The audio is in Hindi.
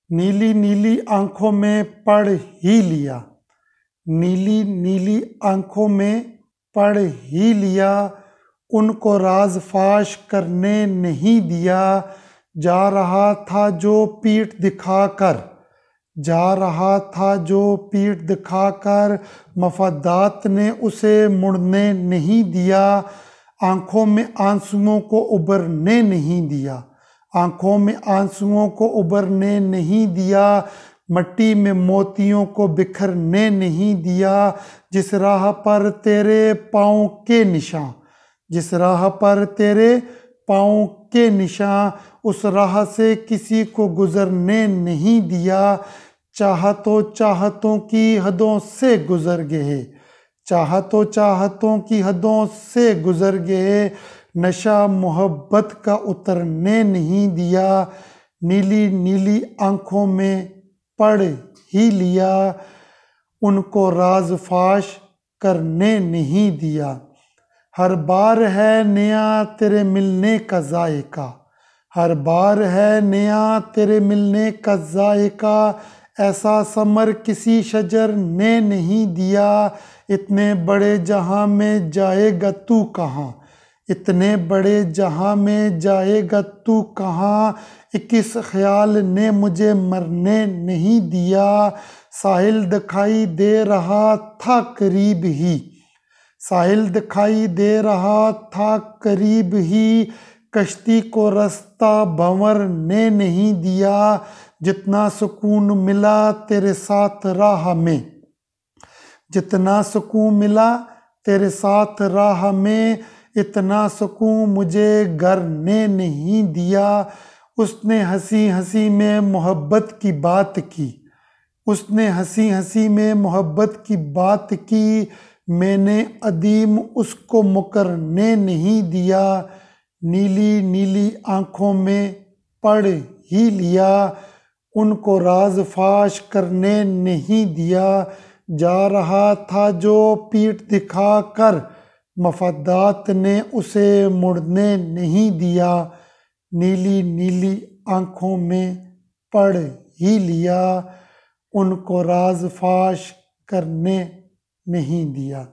नीली नीली आंखों में पढ़ ही लिया, नीली नीली आंखों में पढ़ ही लिया, उनको राज फाश करने नहीं दिया। जा रहा था जो पीठ दिखाकर, जा रहा था जो पीठ दिखाकर, मफादात ने उसे मुड़ने नहीं दिया। आंखों में आंसुओं को उभरने नहीं दिया, आंखों में आंसुओं को उभरने नहीं दिया। मट्टी में मोतियों को बिखरने नहीं दिया। जिस राह पर तेरे पाँव के निशान, जिस राह पर तेरे पाँव के निशान, उस राह से किसी को गुजरने नहीं दिया। चाहतों की हदों से गुजर गए, चाहतों की हदों से गुजर गए। नशा मोहब्बत का उतरने नहीं दिया। नीली नीली आंखों में पढ़ ही लिया, उनको राज फाश करने नहीं दिया। हर बार है नया तेरे मिलने का जायका, हर बार है नया तेरे मिलने का जायका। ऐसा समर किसी शजर ने नहीं दिया। इतने बड़े जहां में जाएगा तू कहाँ, इतने बड़े जहां में जाएगा तू कहाँ। 21 ख्याल ने मुझे मरने नहीं दिया। साहिल दिखाई दे रहा था करीब ही, साहिल दिखाई दे रहा था करीब ही। कश्ती को रास्ता भंवर ने नहीं दिया। जितना सुकून मिला तेरे साथ राह में, जितना सुकून मिला तेरे साथ राह में, इतना सुकून मुझे घर ने नहीं दिया। उसने हंसी हंसी में मोहब्बत की बात की, उसने हंसी हंसी में मोहब्बत की बात की। मैंने अदीम उसको मुकरने नहीं दिया। नीली नीली आंखों में पढ़ ही लिया, उनको राज फाश करने नहीं दिया। जा रहा था जो पीठ दिखा कर, मफादात ने उसे मुड़ने नहीं दिया। नीली नीली आंखों में पढ़ ही लिया, उनको राज फाश करने नहीं दिया।